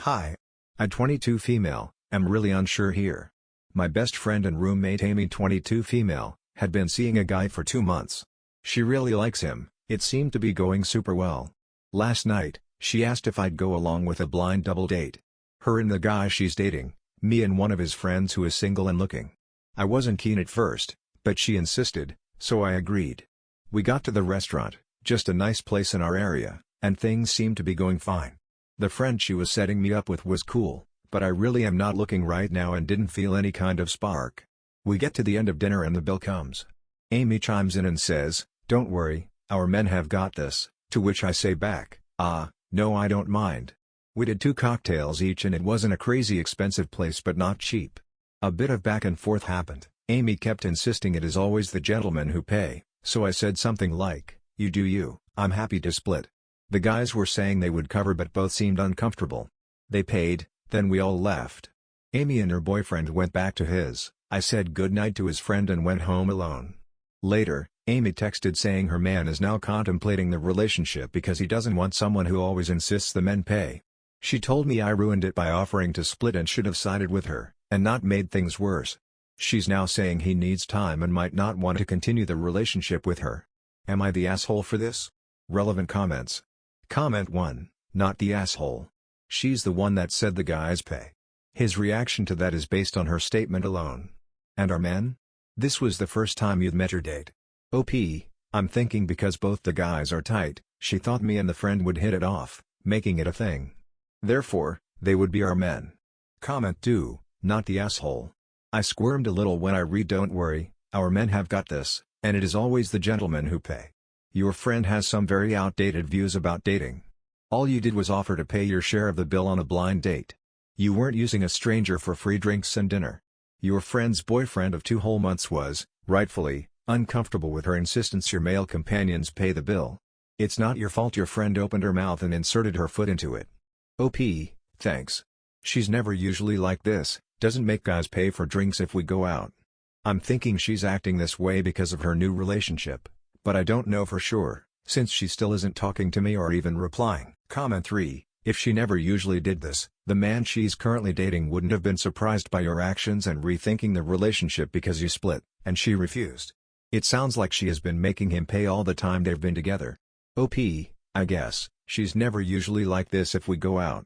Hi. I 22 female, am really unsure here. My best friend and roommate Amy 22 female, had been seeing a guy for 2 months. She really likes him, it seemed to be going super well. Last night, she asked if I'd go along with a blind double date. Her and the guy she's dating, me and one of his friends who is single and looking. I wasn't keen at first, but she insisted, so I agreed. We got to the restaurant, just a nice place in our area, and things seemed to be going fine. The friend she was setting me up with was cool, but I really am not looking right now and didn't feel any kind of spark. We get to the end of dinner and the bill comes. Amy chimes in and says, "Don't worry, our men have got this," to which I say back, "No, I don't mind." We did 2 cocktails each and it wasn't a crazy expensive place but not cheap. A bit of back and forth happened. Amy kept insisting it is always the gentlemen who pay, so I said something like, "You do you, I'm happy to split." The guys were saying they would cover but both seemed uncomfortable. They paid, then we all left. Amy and her boyfriend went back to his. I said goodnight to his friend and went home alone. Later, Amy texted saying her man is now contemplating the relationship because he doesn't want someone who always insists the men pay. She told me I ruined it by offering to split and should have sided with her, and not made things worse. She's now saying he needs time and might not want to continue the relationship with her. Am I the asshole for this? Relevant comments. Comment 1, not the asshole. She's the one that said the guys pay. His reaction to that is based on her statement alone. And our men? This was the first time you'd met your date. OP, I'm thinking because both the guys are tight, she thought me and the friend would hit it off, making it a thing. Therefore, they would be our men. Comment 2, not the asshole. I squirmed a little when I read "Don't worry, our men have got this, and it is always the gentlemen who pay." Your friend has some very outdated views about dating. All you did was offer to pay your share of the bill on a blind date. You weren't using a stranger for free drinks and dinner. Your friend's boyfriend of 2 whole months was, rightfully, uncomfortable with her insistence your male companions pay the bill. It's not your fault your friend opened her mouth and inserted her foot into it. OP, thanks. She's never usually like this, doesn't make guys pay for drinks if we go out. I'm thinking she's acting this way because of her new relationship, but I don't know for sure, since she still isn't talking to me or even replying. Comment 3, if she never usually did this, the man she's currently dating wouldn't have been surprised by your actions and rethinking the relationship because you split, and she refused. It sounds like she has been making him pay all the time they've been together. OP, I guess, she's never usually like this if we go out.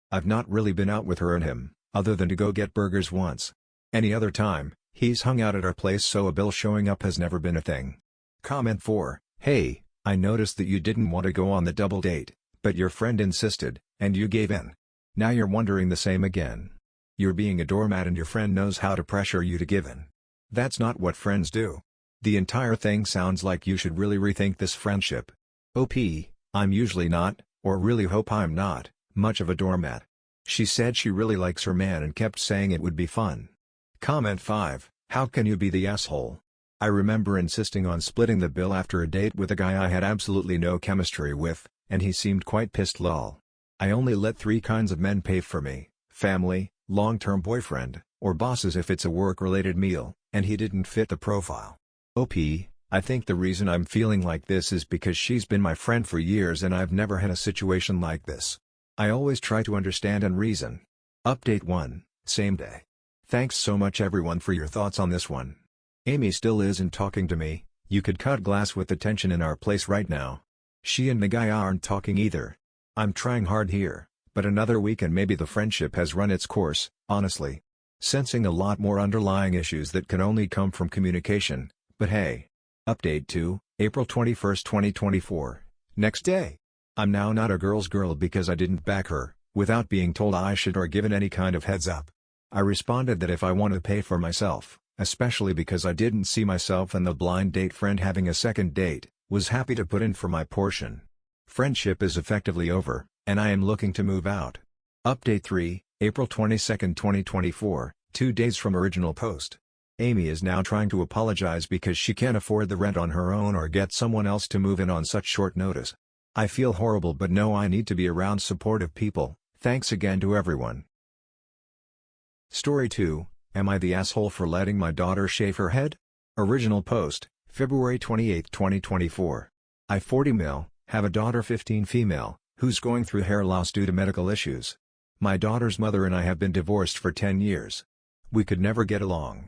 I've not really been out with her and him, other than to go get burgers once. Any other time, he's hung out at our place so a bill showing up has never been a thing. Comment 4, hey, I noticed that you didn't want to go on the double date, but your friend insisted, and you gave in. Now you're wondering the same again. You're being a doormat and your friend knows how to pressure you to give in. That's not what friends do. The entire thing sounds like you should really rethink this friendship. OP, I'm usually not, or really hope I'm not, much of a doormat. She said she really likes her man and kept saying it would be fun. Comment 5, how can you be the asshole? I remember insisting on splitting the bill after a date with a guy I had absolutely no chemistry with, and he seemed quite pissed lol. I only let 3 kinds of men pay for me: family, long-term boyfriend, or bosses if it's a work-related meal, and he didn't fit the profile. OP, I think the reason I'm feeling like this is because she's been my friend for years and I've never had a situation like this. I always try to understand and reason. Update 1, same day. Thanks so much everyone for your thoughts on this one. Amy still isn't talking to me. You could cut glass with the tension in our place right now. She and the guy aren't talking either. I'm trying hard here, but another week and maybe the friendship has run its course, honestly. Sensing a lot more underlying issues that can only come from communication, but hey. Update 2, April 21, 2024. Next day. I'm now not a girl's girl because I didn't back her, without being told I should or given any kind of heads up. I responded that if I want to pay for myself, especially because I didn't see myself and the blind date friend having a second date, was happy to put in for my portion. Friendship is effectively over, and I am looking to move out. Update 3, April 22, 2024, 2 days from original post. Amy is now trying to apologize because she can't afford the rent on her own or get someone else to move in on such short notice. I feel horrible but know I need to be around supportive people. Thanks again to everyone. Story 2, am I the asshole for letting my daughter shave her head? Original post, February 28, 2024. I 40 male, have a daughter 15 female, who's going through hair loss due to medical issues. My daughter's mother and I have been divorced for 10 years. We could never get along.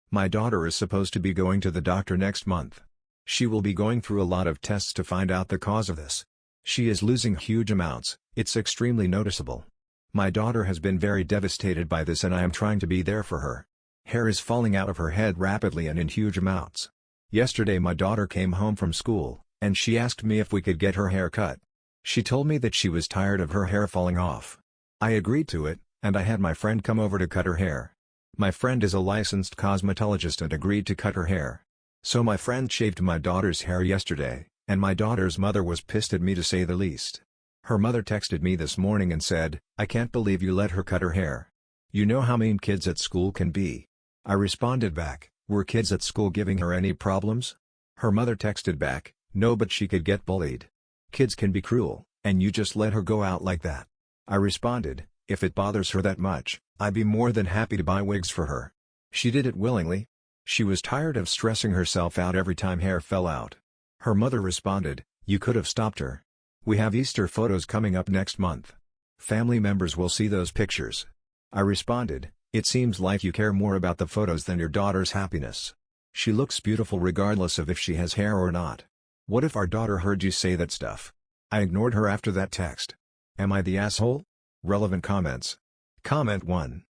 My daughter is supposed to be going to the doctor next month. She will be going through a lot of tests to find out the cause of this. She is losing huge amounts, it's extremely noticeable. My daughter has been very devastated by this and I am trying to be there for her. Hair is falling out of her head rapidly and in huge amounts. Yesterday my daughter came home from school, and she asked me if we could get her hair cut. She told me that she was tired of her hair falling off. I agreed to it, and I had my friend come over to cut her hair. My friend is a licensed cosmetologist and agreed to cut her hair. So my friend shaved my daughter's hair yesterday, and my daughter's mother was pissed at me to say the least. Her mother texted me this morning and said, "I can't believe you let her cut her hair. You know how mean kids at school can be." I responded back, "Were kids at school giving her any problems?" Her mother texted back, "No, but she could get bullied. Kids can be cruel, and you just let her go out like that." I responded, "If it bothers her that much, I'd be more than happy to buy wigs for her." She did it willingly. She was tired of stressing herself out every time hair fell out. Her mother responded, "You could have stopped her. We have Easter photos coming up next month. Family members will see those pictures." I responded, "It seems like you care more about the photos than your daughter's happiness. She looks beautiful regardless of if she has hair or not. What if our daughter heard you say that stuff?" I ignored her after that text. Am I the asshole? Relevant comments. Comment 1.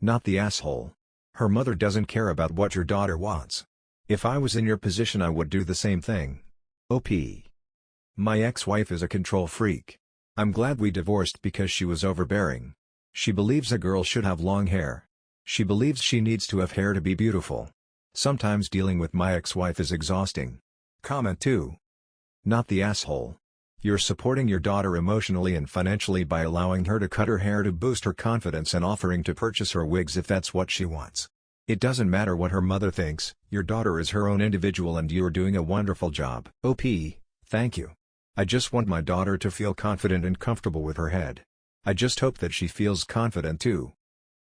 Not the asshole. Her mother doesn't care about what your daughter wants. If I was in your position I would do the same thing. OP. My ex-wife is a control freak. I'm glad we divorced because she was overbearing. She believes a girl should have long hair. She believes she needs to have hair to be beautiful. Sometimes dealing with my ex-wife is exhausting. Comment 2. Not the asshole. You're supporting your daughter emotionally and financially by allowing her to cut her hair to boost her confidence and offering to purchase her wigs if that's what she wants. It doesn't matter what her mother thinks, your daughter is her own individual and you're doing a wonderful job. OP, thank you. I just want my daughter to feel confident and comfortable with her head. I just hope that she feels confident too.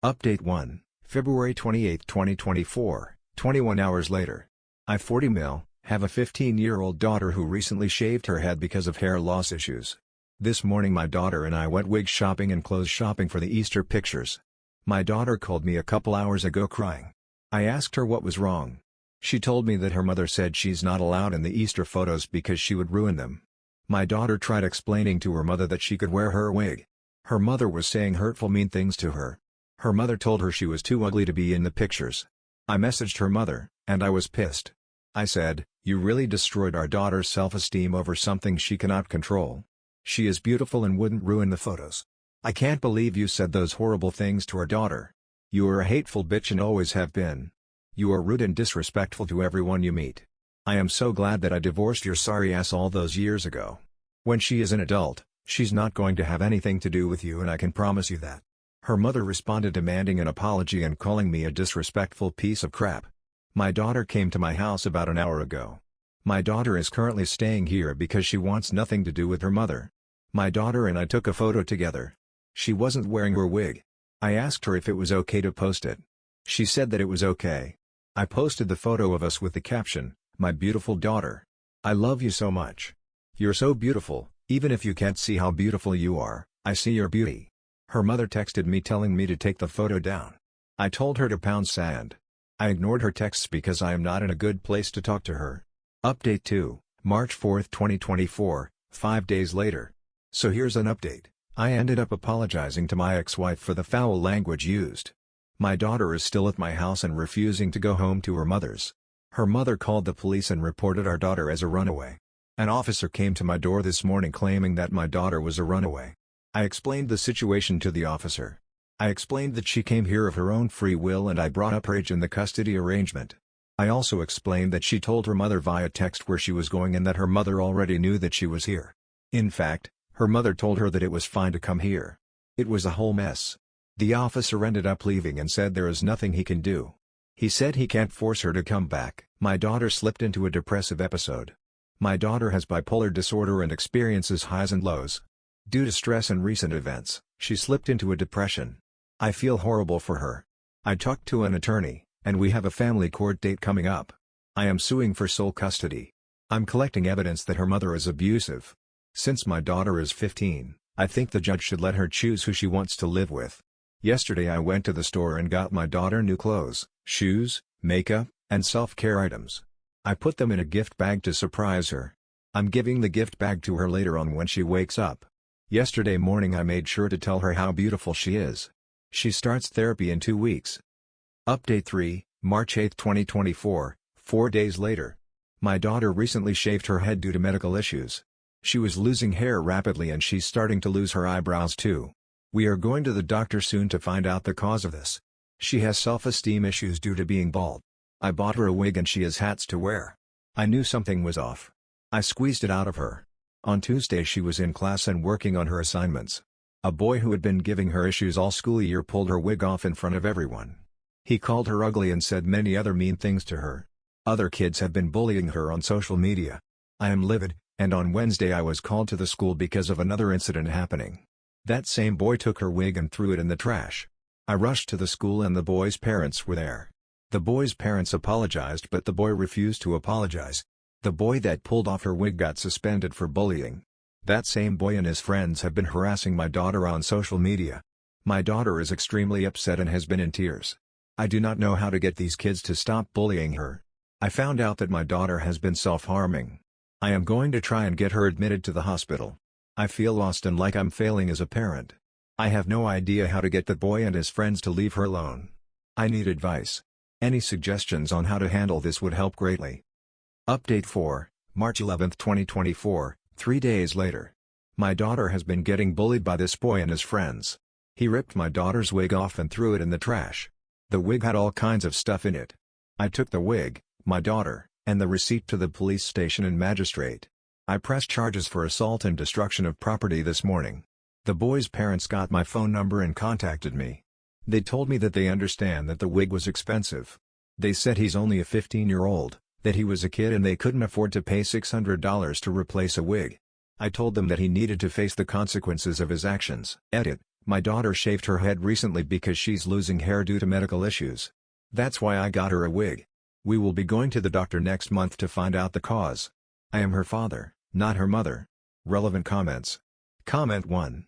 Update 1, February 28, 2024, 21 hours later. I 40 mil. Have a 15-year-old daughter who recently shaved her head because of hair loss issues. This morning my daughter and I went wig shopping and clothes shopping for the Easter pictures. My daughter called me a couple hours ago crying. I asked her what was wrong. She told me that her mother said she's not allowed in the Easter photos because she would ruin them. My daughter tried explaining to her mother that she could wear her wig. Her mother was saying hurtful mean things to her. Her mother told her she was too ugly to be in the pictures. I messaged her mother, and I was pissed. I said, "You really destroyed our daughter's self-esteem over something she cannot control. She is beautiful and wouldn't ruin the photos. I can't believe you said those horrible things to our daughter. You are a hateful bitch and always have been. You are rude and disrespectful to everyone you meet. I am so glad that I divorced your sorry ass all those years ago. When she is an adult, she's not going to have anything to do with you and I can promise you that." Her mother responded demanding an apology and calling me a disrespectful piece of crap. My daughter came to my house about an hour ago. My daughter is currently staying here because she wants nothing to do with her mother. My daughter and I took a photo together. She wasn't wearing her wig. I asked her if it was okay to post it. She said that it was okay. I posted the photo of us with the caption, "My beautiful daughter. I love you so much. You're so beautiful, even if you can't see how beautiful you are, I see your beauty." Her mother texted me telling me to take the photo down. I told her to pound sand. I ignored her texts because I am not in a good place to talk to her. Update 2, March 4, 2024, 5 days later. So here's an update. I ended up apologizing to my ex-wife for the foul language used. My daughter is still at my house and refusing to go home to her mother's. Her mother called the police and reported our daughter as a runaway. An officer came to my door this morning claiming that my daughter was a runaway. I explained the situation to the officer. I explained that she came here of her own free will and I brought up her age in the custody arrangement. I also explained that she told her mother via text where she was going and that her mother already knew that she was here. In fact, her mother told her that it was fine to come here. It was a whole mess. The officer ended up leaving and said there is nothing he can do. He said he can't force her to come back. My daughter slipped into a depressive episode. My daughter has bipolar disorder and experiences highs and lows. Due to stress and recent events, she slipped into a depression. I feel horrible for her. I talked to an attorney, and we have a family court date coming up. I am suing for sole custody. I'm collecting evidence that her mother is abusive. Since my daughter is 15, I think the judge should let her choose who she wants to live with. Yesterday I went to the store and got my daughter new clothes, shoes, makeup, and self-care items. I put them in a gift bag to surprise her. I'm giving the gift bag to her later on when she wakes up. Yesterday morning I made sure to tell her how beautiful she is. She starts therapy in 2 weeks. Update 3, March 8, 2024, 4 days later. My daughter recently shaved her head due to medical issues. She was losing hair rapidly and she's starting to lose her eyebrows too. We are going to the doctor soon to find out the cause of this. She has self-esteem issues due to being bald. I bought her a wig and she has hats to wear. I knew something was off. I squeezed it out of her. On Tuesday she was in class and working on her assignments. A boy who had been giving her issues all school year pulled her wig off in front of everyone. He called her ugly and said many other mean things to her. Other kids have been bullying her on social media. I am livid, and on Wednesday I was called to the school because of another incident happening. That same boy took her wig and threw it in the trash. I rushed to the school and the boy's parents were there. The boy's parents apologized but the boy refused to apologize. The boy that pulled off her wig got suspended for bullying. That same boy and his friends have been harassing my daughter on social media. My daughter is extremely upset and has been in tears. I do not know how to get these kids to stop bullying her. I found out that my daughter has been self-harming. I am going to try and get her admitted to the hospital. I feel lost and like I'm failing as a parent. I have no idea how to get the boy and his friends to leave her alone. I need advice. Any suggestions on how to handle this would help greatly. Update 4, March 11, 2024, 3 days later. My daughter has been getting bullied by this boy and his friends. He ripped my daughter's wig off and threw it in the trash. The wig had all kinds of stuff in it. I took the wig, my daughter, and the receipt to the police station and magistrate. I pressed charges for assault and destruction of property this morning. The boy's parents got my phone number and contacted me. They told me that they understand that the wig was expensive. They said he's only a 15-year-old, that he was a kid and they couldn't afford to pay $600 to replace a wig. I told them that he needed to face the consequences of his actions. Edit: my daughter shaved her head recently because she's losing hair due to medical issues. That's why I got her a wig. We will be going to the doctor next month to find out the cause. I am her father, not her mother. Relevant comments. Comment 1.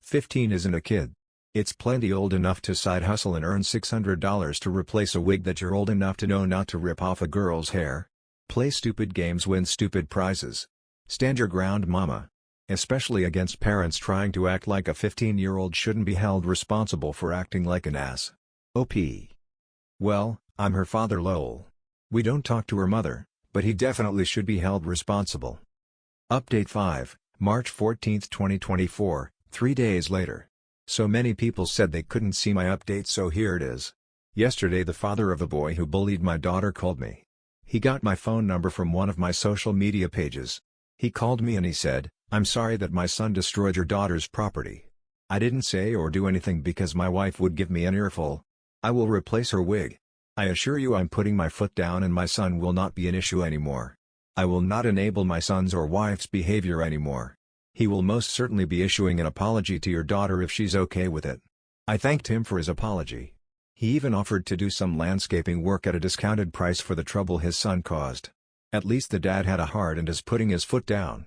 15 isn't a kid. It's plenty old enough to side hustle and earn $600 to replace a wig that you're old enough to know not to rip off a girl's hair. Play stupid games, win stupid prizes. Stand your ground, mama. Especially against parents trying to act like a 15-year-old shouldn't be held responsible for acting like an ass. OP. Well, I'm her father, lol. We don't talk to her mother, but he definitely should be held responsible. Update 5, March 14, 2024, 3 days later. So many people said they couldn't see my update, so here it is. Yesterday the father of a boy who bullied my daughter called me. He got my phone number from one of my social media pages. He called me and he said, "I'm sorry that my son destroyed your daughter's property. I didn't say or do anything because my wife would give me an earful. I will replace her wig. I assure you I'm putting my foot down and my son will not be an issue anymore. I will not enable my son's or wife's behavior anymore. He will most certainly be issuing an apology to your daughter if she's okay with it." I thanked him for his apology. He even offered to do some landscaping work at a discounted price for the trouble his son caused. At least the dad had a heart and is putting his foot down.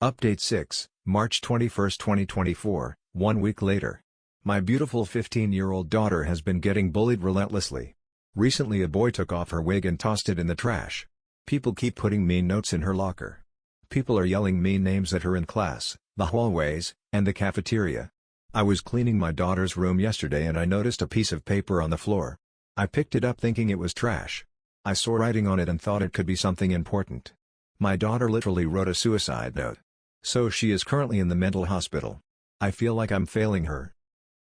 Update 6, March 21, 2024, 1 week later. My beautiful 15-year-old daughter has been getting bullied relentlessly. Recently a boy took off her wig and tossed it in the trash. People keep putting mean notes in her locker. People are yelling mean names at her in class, the hallways, and the cafeteria. I was cleaning my daughter's room yesterday and I noticed a piece of paper on the floor. I picked it up thinking it was trash. I saw writing on it and thought it could be something important. My daughter literally wrote a suicide note. So she is currently in the mental hospital. I feel like I'm failing her.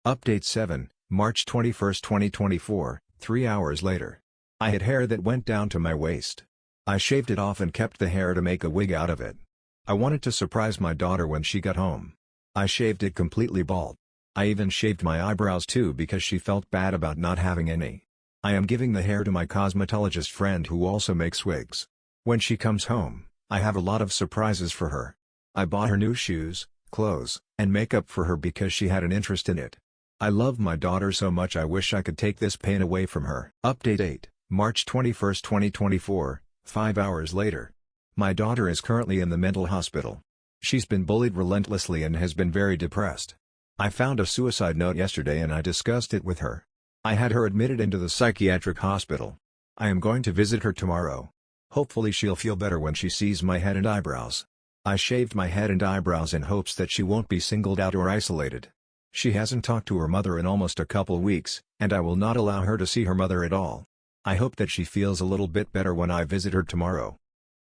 Update 7, March 21, 2024, 3 hours later. I had hair that went down to my waist. I shaved it off and kept the hair to make a wig out of it. I wanted to surprise my daughter when she got home. I shaved it completely bald. I even shaved my eyebrows too because she felt bad about not having any. I am giving the hair to my cosmetologist friend who also makes wigs. When she comes home, I have a lot of surprises for her. I bought her new shoes, clothes, and makeup for her because she had an interest in it. I love my daughter so much I wish I could take this pain away from her. Update 8, March 21, 2024, 5 hours later. My daughter is currently in the mental hospital. She's been bullied relentlessly and has been very depressed. I found a suicide note yesterday and I discussed it with her. I had her admitted into the psychiatric hospital. I am going to visit her tomorrow. Hopefully she'll feel better when she sees my head and eyebrows. I shaved my head and eyebrows in hopes that she won't be singled out or isolated. She hasn't talked to her mother in almost a couple weeks, and I will not allow her to see her mother at all. I hope that she feels a little bit better when I visit her tomorrow.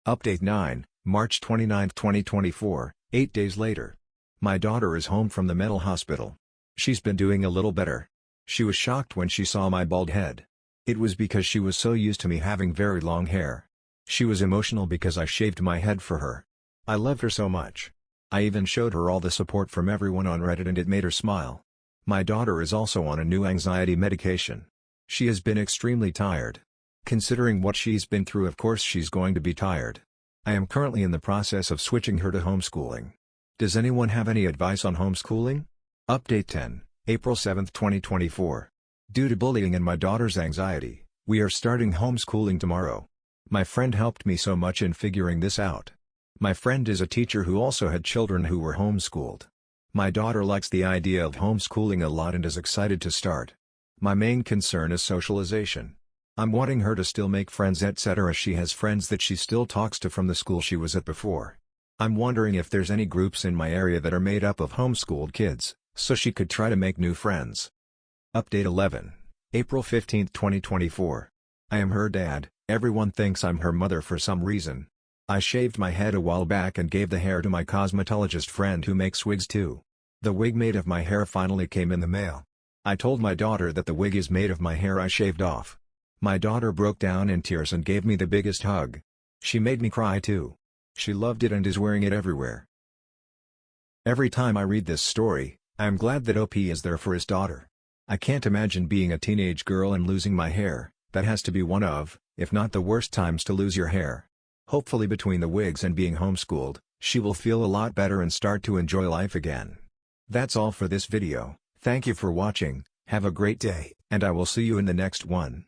Update 9, March 29, 2024, 8 days later. My daughter is home from the mental hospital. She's been doing a little better. She was shocked when she saw my bald head. It was because she was so used to me having very long hair. She was emotional because I shaved my head for her. I love her so much. I even showed her all the support from everyone on Reddit and it made her smile. My daughter is also on a new anxiety medication. She has been extremely tired. Considering what she's been through, of course she's going to be tired. I am currently in the process of switching her to homeschooling. Does anyone have any advice on homeschooling? Update 10, April 7, 2024. Due to bullying and my daughter's anxiety, we are starting homeschooling tomorrow. My friend helped me so much in figuring this out. My friend is a teacher who also had children who were homeschooled. My daughter likes the idea of homeschooling a lot and is excited to start. My main concern is socialization. I'm wanting her to still make friends, etc. She has friends that she still talks to from the school she was at before. I'm wondering if there's any groups in my area that are made up of homeschooled kids, so she could try to make new friends. Update 11, April 15, 2024. I am her dad. Everyone thinks I'm her mother for some reason. I shaved my head a while back and gave the hair to my cosmetologist friend who makes wigs too. The wig made of my hair finally came in the mail. I told my daughter that the wig is made of my hair I shaved off. My daughter broke down in tears and gave me the biggest hug. She made me cry too. She loved it and is wearing it everywhere. Every time I read this story, I am glad that OP is there for his daughter. I can't imagine being a teenage girl and losing my hair. That has to be one of, if not the worst times to lose your hair. Hopefully between the wigs and being homeschooled, she will feel a lot better and start to enjoy life again. That's all for this video. Thank you for watching, have a great day, and I will see you in the next one.